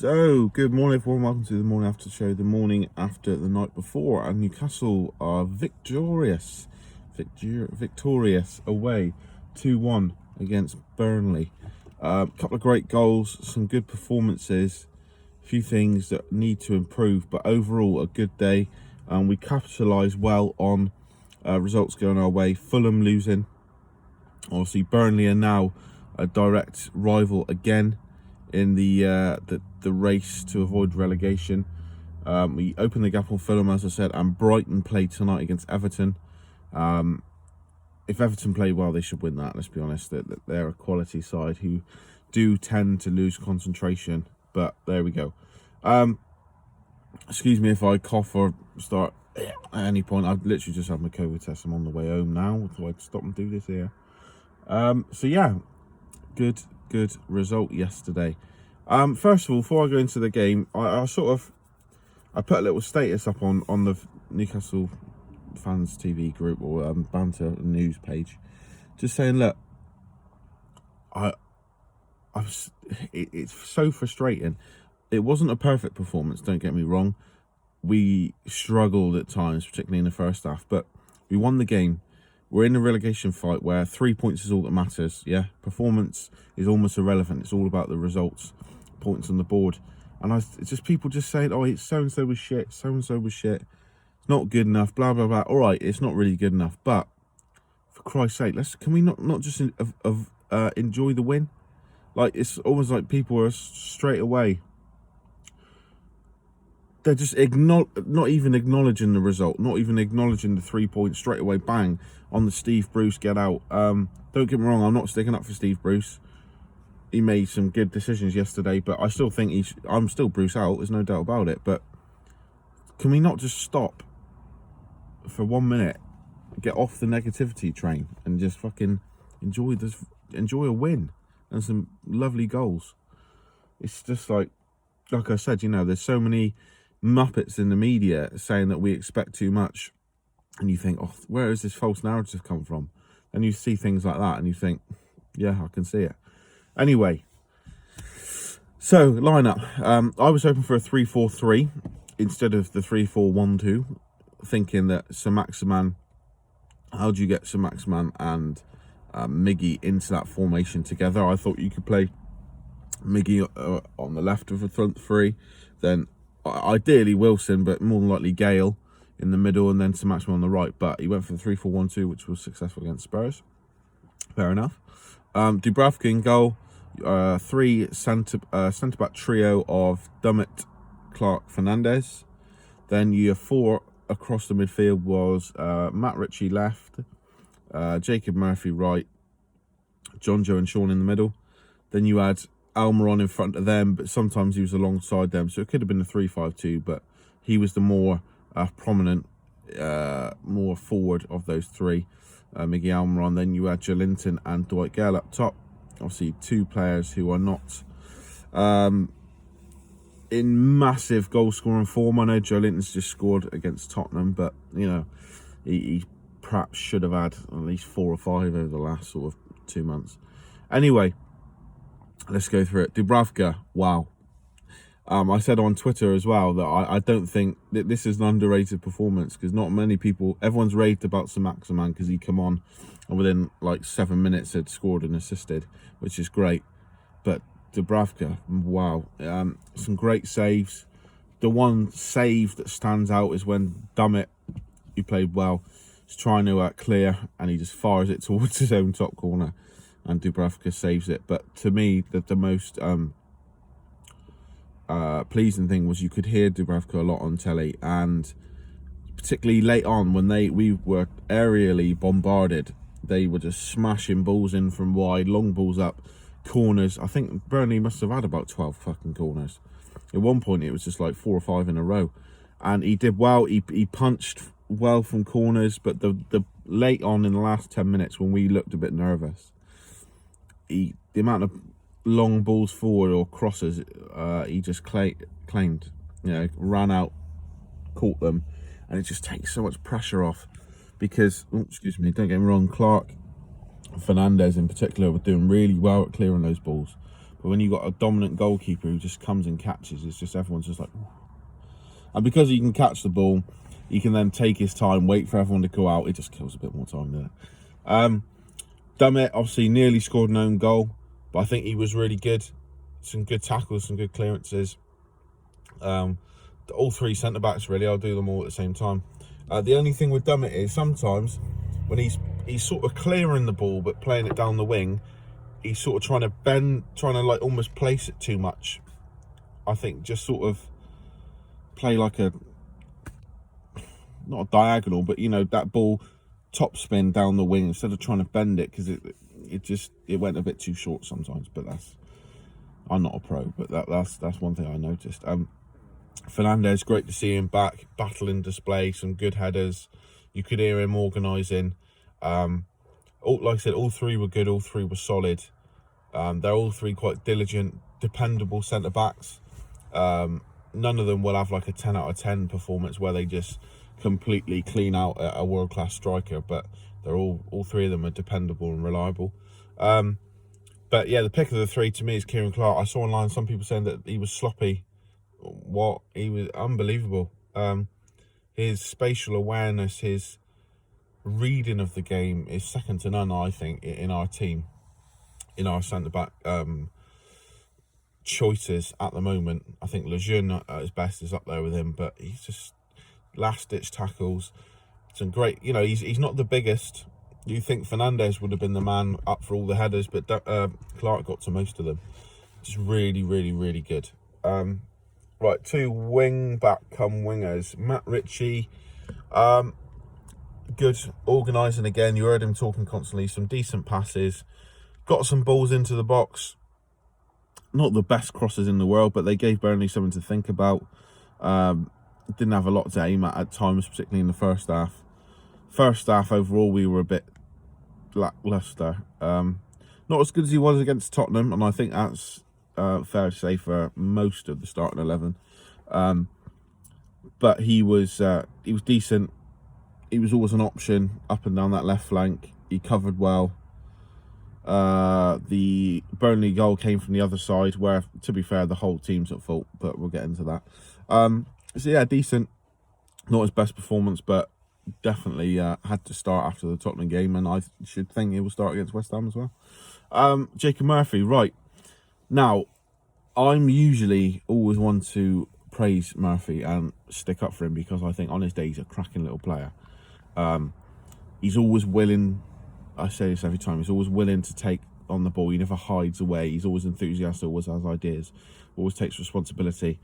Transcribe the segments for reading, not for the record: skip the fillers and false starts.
So, good morning everyone, welcome to the morning after show, the morning after the night before, and Newcastle are victorious away 2-1 against Burnley. A couple of great goals, some good performances, a few things that need to improve, but overall a good day. We capitalised well on results going our way. Fulham losing, obviously Burnley are now a direct rival again in the race to avoid relegation. We opened the gap on Fulham, as I said, and Brighton played tonight against Everton. If Everton play well, they should win that, let's be honest. They're a quality side who do tend to lose concentration, but there we go. Excuse me if I cough or start at any point. I've literally just had my COVID test. I'm on the way home now, so I'd stop and do this here. So yeah, good result yesterday. First of all, before I go into the game, I put a little status up on the Newcastle fans TV group or banter news page, just saying, look, it's so frustrating. It wasn't a perfect performance, don't get me wrong. We struggled at times, particularly in the first half, but we won the game. We're in a relegation fight where 3 points is all that matters. Yeah, performance is almost irrelevant. It's all about the results, points on the board. And it's just people just saying, "Oh, it's so and so was shit. So and so was shit. It's not good enough." Blah blah blah. All right, it's not really good enough, but for Christ's sake, can we not just enjoy the win? Like, it's almost like people are straight away. They're just not even acknowledging the result, not even acknowledging the 3 points straight away. Bang on the Steve Bruce get out. Don't get me wrong, I'm not sticking up for Steve Bruce. He made some good decisions yesterday, but I still think I'm still Bruce out. There's no doubt about it. But can we not just stop for 1 minute, get off the negativity train, and just fucking enjoy a win and some lovely goals? It's just like I said, there's so many muppets in the media saying that we expect too much, and you think, oh, where has this false narrative come from? And you see things like that and you think, yeah, I can see it. Anyway, so lineup, I was hoping for a 3-4-3 instead of the 3-4-1-2, thinking that Saint-Maximin, how do you get Saint-Maximin and Miggy into that formation together? I thought you could play Miggy on the left of the front three, then ideally Wilson, but more than likely Gale in the middle, and then Saint-Maximin on the right. But he went for the 3-4-1-2, which was successful against Spurs. Fair enough. Dubberz in goal, three centre-back trio of Dubberz, Clark, Fernandez. Then you have four across the midfield was Matt Ritchie left, Jacob Murphy right, John Joe and Sean in the middle. Then you had Almiron in front of them, but sometimes he was alongside them, so it could have been a 3-5-2, but he was the more prominent, more forward of those three, Miggy Almiron. Then you had Joelinton and Dwight Gale up top. Obviously, two players who are not in massive goal-scoring form. I know Joelinton's just scored against Tottenham, but, he perhaps should have had at least 4 or 5 over the last sort of 2 months. Anyway, let's go through it. Dubravka, wow. I said on Twitter as well that I don't think that this is an underrated performance, because not many people, everyone's raved about Saint-Maximin because he come on and within like 7 minutes had scored and assisted, which is great. But Dubravka, wow. Some great saves. The one save that stands out is when Dummett, who played well, is trying to clear, and he just fires it towards his own top corner, and Dubravka saves it. But to me, the most pleasing thing was you could hear Dubravka a lot on telly, and particularly late on when we were aerially bombarded, they were just smashing balls in from wide, long balls up, corners. I think Burnley must have had about 12 fucking corners. At one point it was just like 4 or 5 in a row, and he did well. He punched well from corners, but the late on in the last 10 minutes when we looked a bit nervous, the amount of long balls forward or crosses he just claimed, ran out, caught them, and it just takes so much pressure off. Because, excuse me, don't get me wrong, Clark, Fernandez in particular were doing really well at clearing those balls, But when you've got a dominant goalkeeper who just comes and catches, it's just everyone's just like, ooh. And because he can catch the ball, he can then take his time, wait for everyone to go out. It just kills a bit more time, doesn't it? Dummett obviously nearly scored an own goal, but I think he was really good. Some good tackles, some good clearances. All three centre-backs, really, I'll do them all at the same time. The only thing with Dummett is sometimes when he's sort of clearing the ball but playing it down the wing, he's sort of trying to like almost place it too much. I think just sort of play like not a diagonal, but that ball top spin down the wing instead of trying to bend it, because it went a bit too short sometimes. But I'm not a pro, but that's one thing I noticed. Fernandez, great to see him back, battling display, some good headers. You could hear him organising. Like I said, all three were good, all three were solid. They're all three quite diligent, dependable centre-backs. None of them will have like a 10 out of 10 performance where they just completely clean out a world-class striker, but they're all three of them are dependable and reliable. But yeah, the pick of the three to me is Kieran Clark. I saw online some people saying that he was sloppy. He was unbelievable. His spatial awareness, his reading of the game is second to none, I think, in our team, in our centre-back choices at the moment. I think Lejeune at his best is up there with him, but he's just last-ditch tackles. Some great, he's not the biggest. You think Fernandez would have been the man up for all the headers, but Clark got to most of them. Just really, really, really good. Right, two wing-back come wingers. Matt Ritchie, good organising again. You heard him talking constantly. Some decent passes. Got some balls into the box. Not the best crosses in the world, but they gave Burnley something to think about. Didn't have a lot to aim at times, particularly in the first half. First half, overall, we were a bit lacklustre. Not as good as he was against Tottenham, and I think that's fair to say for most of the starting 11. But he was decent. He was always an option up and down that left flank. He covered well. The Burnley goal came from the other side, where, to be fair, the whole team's at fault, but we'll get into that. So yeah, decent. Not his best performance, but definitely had to start after the Tottenham game, and I should think he will start against West Ham as well. Jacob Murphy, right. Now, I'm usually always one to praise Murphy and stick up for him, because I think on his day he's a cracking little player. He's always willing, I say this every time, he's always willing to take on the ball. He never hides away. He's always enthusiastic, always has ideas, always takes responsibility.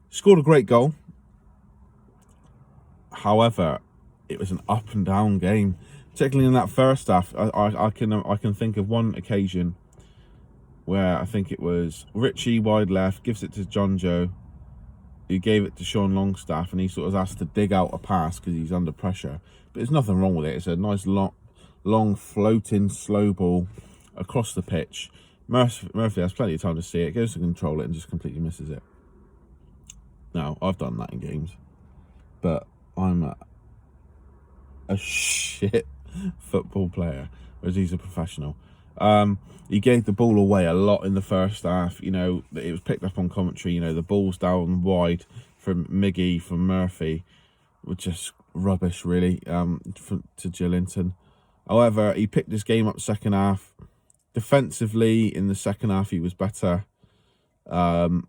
Scored a great goal. However, it was an up and down game, particularly in that first half. I can think of one occasion where I think it was Ritchie wide left, gives it to John Joe, who gave it to Sean Longstaff, and he sort of has to dig out a pass because he's under pressure. But there's nothing wrong with it. It's a nice long floating slow ball across the pitch. Murphy has plenty of time to see it, goes to control it and just completely misses it. Now, I've done that in games, but I'm a shit football player, whereas he's a professional. He gave the ball away a lot in the first half. It was picked up on commentary. The balls down wide from Miggy, from Murphy, were just rubbish, really, to Gillinton. However, he picked his game up second half. Defensively, in the second half, he was better, and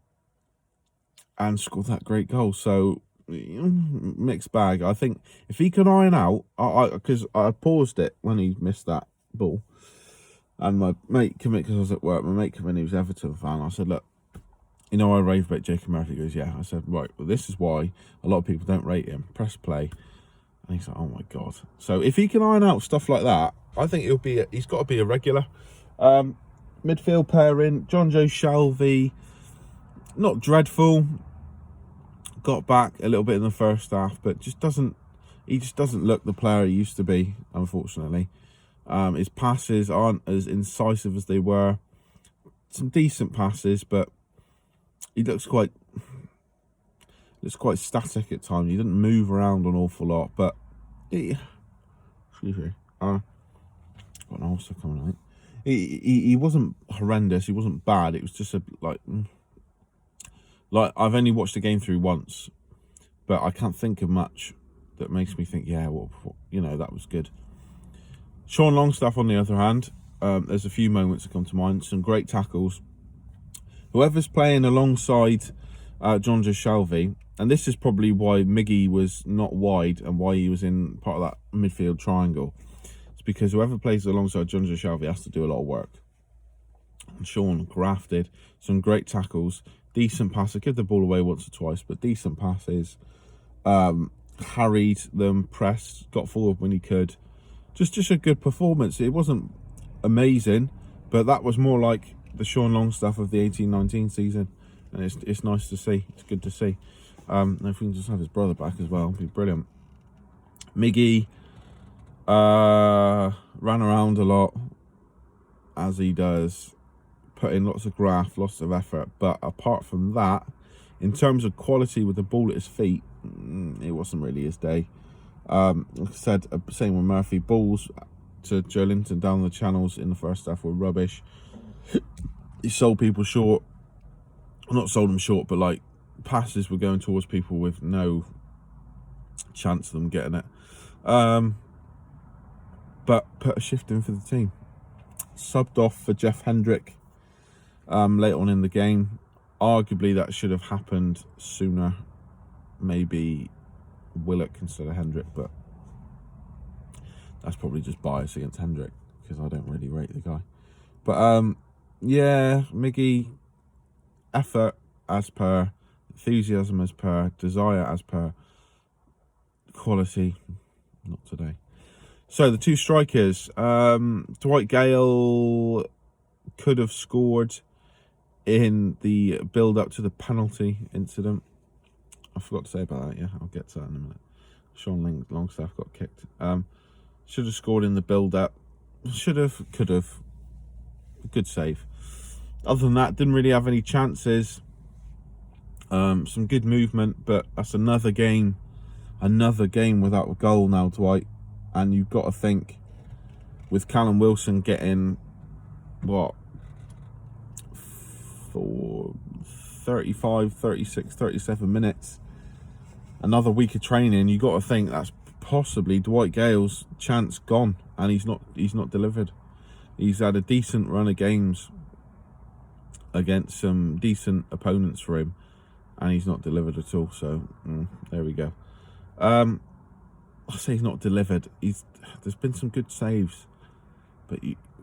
scored that great goal. So, mixed bag. I think if he can iron out, because I paused it when he missed that ball, and my mate came in, because I was at work, my mate came in, he was Everton fan. I said, look, I rave about Jacob Murphy. He goes, yeah. I said, right, well, this is why a lot of people don't rate him. Press play. And he's like, oh my God. So if he can iron out stuff like that, I think he's got to be a regular. Midfield pairing, John Joe Shelvey, not dreadful. Got back a little bit in the first half, but he just doesn't look the player he used to be, unfortunately. His passes aren't as incisive as they were. Some decent passes, but he looks quite static at times. He didn't move around an awful lot, but excuse me, got an ulcer coming out. He wasn't horrendous. He wasn't bad. It was just like I've only watched the game through once, but I can't think of much that makes me think, yeah, well, you know, that was good. Sean Longstaff, on the other hand, there's a few moments that come to mind. Some great tackles. Whoever's playing alongside Jonjo Shelvey, and this is probably why Miggy was not wide and why he was in part of that midfield triangle. It's because whoever plays alongside Jonjo Shelvey has to do a lot of work. And Sean grafted, some great tackles, decent passes, give the ball away once or twice, but decent passes. Harried them, pressed, got forward when he could. Just a good performance. It wasn't amazing, but that was more like the Sean Longstaff of the 18-19 season, and it's nice to see. It's good to see. If we can just have his brother back as well, it'd be brilliant. Miggy ran around a lot, as he does, put in lots of graft, lots of effort, but apart from that, in terms of quality with the ball at his feet, it wasn't really his day. Like I said, same with Murphy. Balls to Joelinton down the channels in the first half were rubbish. He sold people short. Not sold them short, but like passes were going towards people with no chance of them getting it. But put a shift in for the team. Subbed off for Jeff Hendrick late on in the game. Arguably that should have happened sooner. Maybe Willock instead of Hendrick, but that's probably just bias against Hendrick because I don't really rate the guy. But yeah, Miggy, effort as per, enthusiasm as per, desire as per, quality not today. So the two strikers, Dwight Gale could have scored in the build up to the penalty incident. I forgot to say about that. Yeah, I'll get to that in a minute. Sean Longstaff got kicked. Should have scored in the build up. Should have, could have. Good save. Other than that, didn't really have any chances. Some good movement, but that's another game without a goal now, Dwight. And you've got to think, with Callum Wilson getting what, for 35, 36, 37 minutes, another week of training, you got to think that's possibly Dwight Gale's chance gone, and he's not delivered. He's had a decent run of games against some decent opponents for him, and he's not delivered at all. So there we go. I say he's not delivered. There's been some good saves, but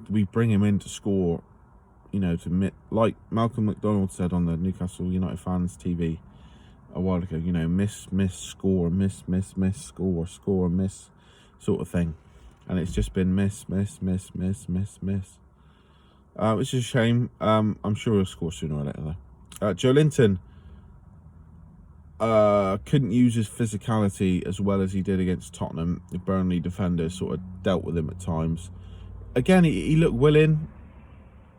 we bring him in to score. You know, like Malcolm McDonald said on the Newcastle United fans TV a while ago. You know, miss, score, miss, score, score, miss, sort of thing. And it's just been miss. Which is a shame. I'm sure he'll score sooner or later though. Joelinton couldn't use his physicality as well as he did against Tottenham. The Burnley defenders sort of dealt with him at times. Again, he looked willing.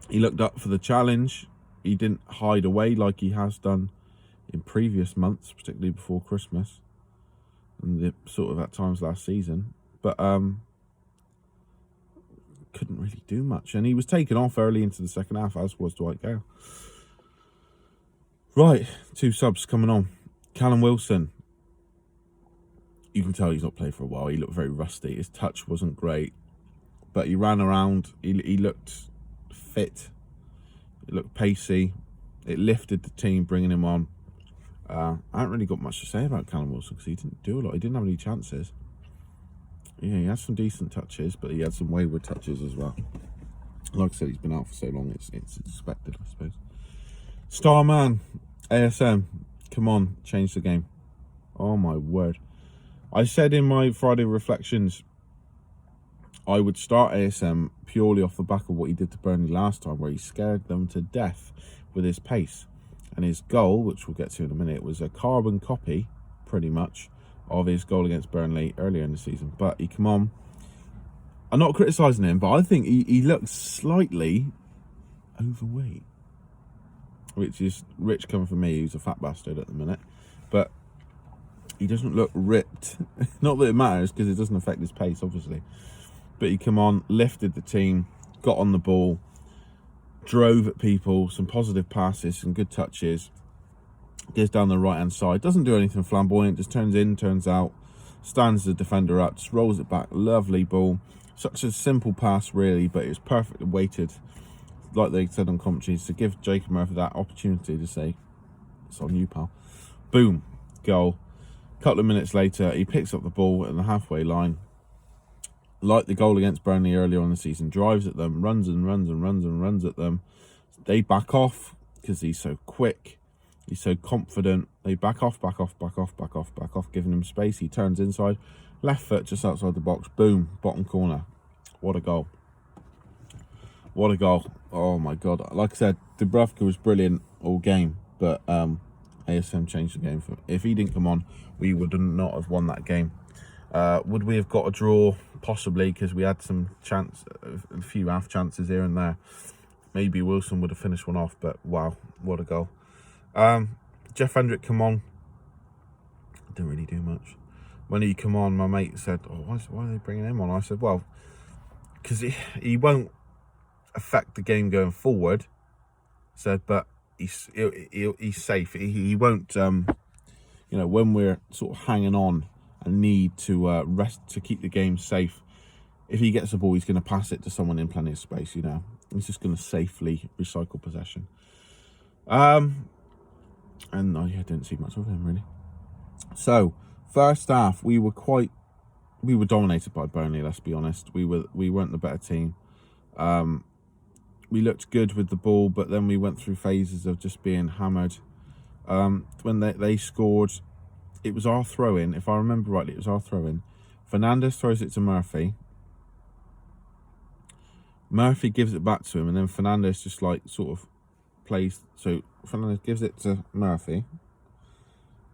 He looked up for the challenge. He didn't hide away like he has done in previous months, particularly before Christmas and the sort of at times last season. But couldn't really do much. And he was taken off early into the second half, as was Dwight Gale. Right, two subs coming on. Callum Wilson. You can tell he's not played for a while. He looked very rusty. His touch wasn't great. But he ran around. He looked fit. It looked pacey. It lifted the team, bringing him on. I haven't really got much to say about Callum Wilson because he didn't do a lot. He didn't have any chances. Yeah, he had some decent touches, but he had some wayward touches as well. Like I said, he's been out for so long, it's expected, I suppose. Starman, ASM, come on, change the game. Oh my word. I said in my Friday reflections, I would start ASM purely off the back of what he did to Burnley last time, where he scared them to death with his pace. And his goal, which we'll get to in a minute, was a carbon copy, pretty much, of his goal against Burnley earlier in the season. But he come on. I'm not criticising him, but I think he looks slightly overweight. Which is rich coming from me, who's a fat bastard at the minute. But he doesn't look ripped. Not that it matters, because it doesn't affect his pace, obviously. But he come on, lifted the team, got on the ball, drove at people, some positive passes, some good touches, goes down the right hand side, doesn't do anything flamboyant, just turns in, turns out, stands the defender up, just rolls it back, lovely ball. Such a simple pass really, but it was perfectly weighted, like they said on commentaries, to give Jacob Murphy that opportunity to say, it's on you, pal. Boom, goal. A couple of minutes later, he picks up the ball at the halfway line, like the goal against Burnley earlier on the season, drives at them, runs and runs and runs and runs at them. They back off because he's so quick, he's so confident. They back off, giving him space. He turns inside, left foot just outside the box, boom, bottom corner. What a goal. What a goal. Oh my God. Like I said, Dubberz was brilliant all game, but ASM changed the game. If he didn't come on, we would not have won that game. Would we have got a draw? Possibly, because we had some chance, a few half chances here and there. Maybe Wilson would have finished one off, but wow, what a goal. Jeff Hendrick come on. Didn't really do much. When he come on, my mate said, "Oh, why are they bringing him on?" I said, "Well, because he won't affect the game going forward." Said, but he's safe. He won't. When we're sort of hanging on and need to rest to keep the game safe, if he gets the ball, he's going to pass it to someone in plenty of space. He's just going to safely recycle possession. And I didn't see much of him really. So first half, we were dominated by Burnley. Let's be honest. We weren't the better team. We looked good with the ball, but then we went through phases of just being hammered. When they scored, it was our throw-in. If I remember rightly, it was our throw-in. Fernandes throws it to Murphy. Murphy gives it back to him, and then Fernandes just sort of plays. So Fernandes gives it to Murphy.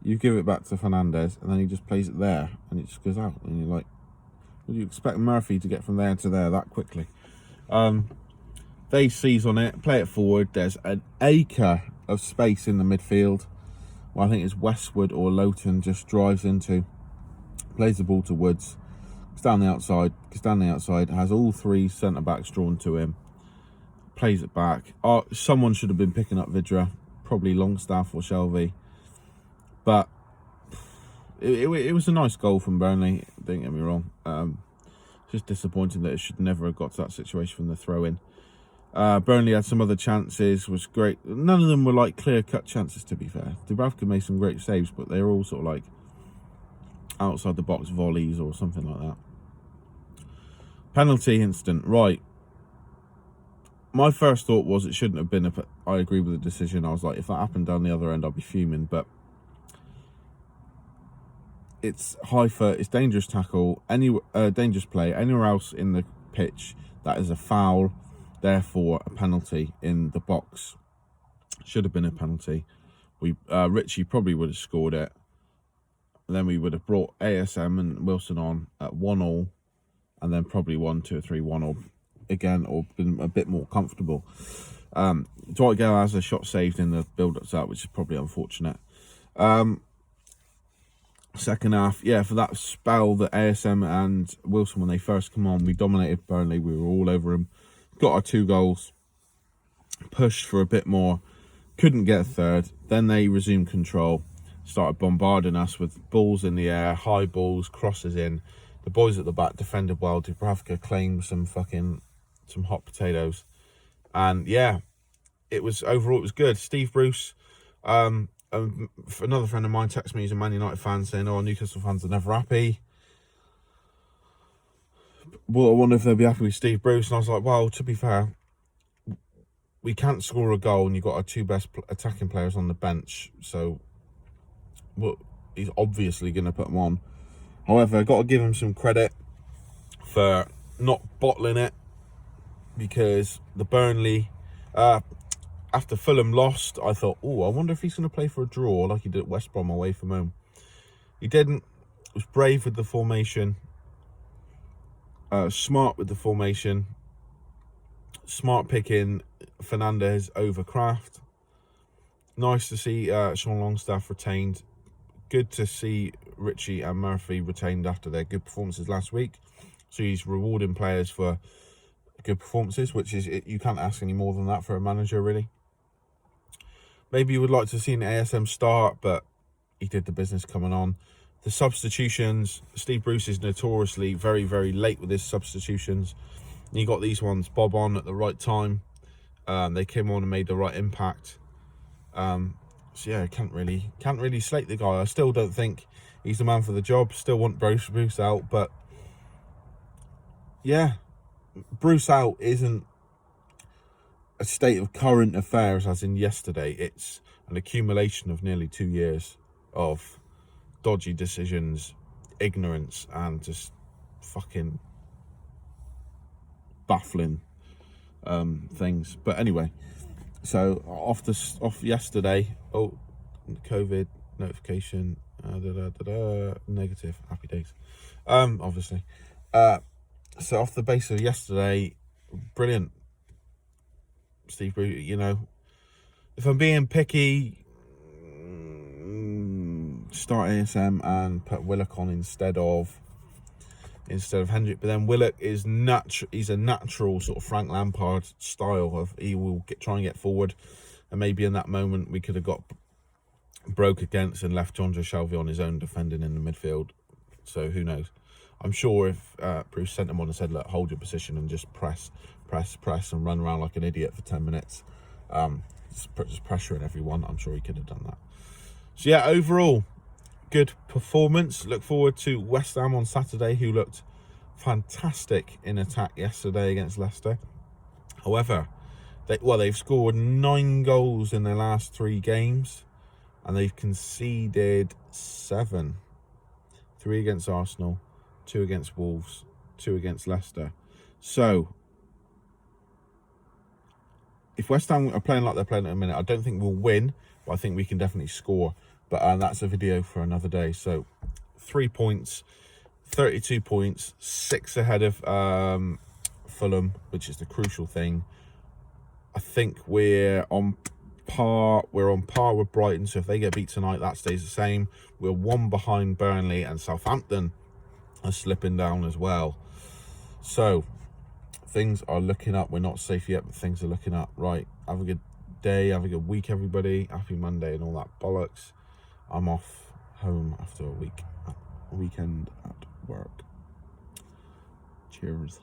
You give it back to Fernandes, and then he just plays it there, and it just goes out. And you're like, would you expect Murphy to get from there to there that quickly? They seize on it, play it forward. There's an acre of space in the midfield. Well, I think it's Westwood or Lowton just drives into, plays the ball to Woods, goes down the outside, has all three centre-backs drawn to him, plays it back. Someone should have been picking up Vidra, probably Longstaff or Shelvey. But it was a nice goal from Burnley, don't get me wrong. Just disappointing that it should never have got to that situation from the throw-in. Burnley had some other chances, was great. None of them were clear-cut chances, to be fair. Dubberz made some great saves, but they were all sort of outside the box volleys or something like that. Penalty instant, right. My first thought was it shouldn't have been I agree with the decision. I was like, if that happened down the other end, I'd be fuming, but it's high foot, it's dangerous tackle, dangerous play. Anywhere else in the pitch, that is a foul. Therefore, a penalty in the box. Should have been a penalty. Richie probably would have scored it. Then we would have brought ASM and Wilson on at 1-1, and then probably 1-2 or 3-1 again, or been a bit more comfortable. Dwight Gale has a shot saved in the build-up to that, which is probably unfortunate. Second half, for that spell that ASM and Wilson, when they first come on, we dominated Burnley. We were all over them. Got our 2 goals, pushed for a bit more, couldn't get a third. Then they resumed control, started bombarding us with balls in the air, high balls, crosses in. The boys at the back defended well. Dubravka claimed some hot potatoes. And overall it was good. Steve Bruce, another friend of mine texted me, he's a Man United fan, saying, Newcastle fans are never happy. Well, I wonder if they'll be happy with Steve Bruce. And I was like, well, to be fair, we can't score a goal and you've got our 2 best attacking players on the bench. So, he's obviously going to put them on. However, I've got to give him some credit for not bottling it, because the Burnley, after Fulham lost, I thought, I wonder if he's going to play for a draw like he did at West Brom away from home. He didn't. Was brave with the formation. Smart with the formation. Smart picking Fernandes over Kraft. Nice to see Sean Longstaff retained. Good to see Richie and Murphy retained after their good performances last week. So he's rewarding players for good performances, which is, you can't ask any more than that for a manager, really. Maybe you would like to have seen ASM start, but he did the business coming on. The substitutions, Steve Bruce is notoriously very, very late with his substitutions. You got these ones bob on at the right time. They came on and made the right impact. So yeah, can't really slate the guy. I still don't think he's the man for the job. Still want Bruce out, but yeah, Bruce out isn't a state of current affairs as in yesterday. It's an accumulation of nearly 2 years of dodgy decisions, ignorance, and just fucking baffling things. But anyway, so off yesterday. Oh, COVID notification. Negative. Happy days. Obviously. So off the base of yesterday, brilliant. Steve Bruce, you know, if I'm being picky, start ASM and put Willock on instead of Hendrick. But then Willock is he's a natural sort of Frank Lampard style of, he will try and get forward, and maybe in that moment we could have got broke against and left Jonjo Shelvey on his own defending in the midfield. So who knows? I'm sure if Bruce sent him on and said, look, hold your position and just press and run around like an idiot for 10 minutes, just pressuring everyone, I'm sure he could have done that. So yeah, overall, good performance. Look forward to West Ham on Saturday, who looked fantastic in attack yesterday against Leicester. However, they've scored 9 goals in their last 3 games, and they've conceded 7. 3 against Arsenal, 2 against Wolves, 2 against Leicester. So if West Ham are playing like they're playing at the minute, I don't think we'll win, but I think we can definitely score. But that's a video for another day. So 3 points, 32 points, 6 ahead of Fulham, which is the crucial thing. I think we're on par. We're on par with Brighton. So if they get beat tonight, that stays the same. We're 1 behind Burnley, and Southampton are slipping down as well. So things are looking up. We're not safe yet, but things are looking up. Right. Have a good day. Have a good week, everybody. Happy Monday and all that bollocks. I'm off home after a weekend at work. Cheers.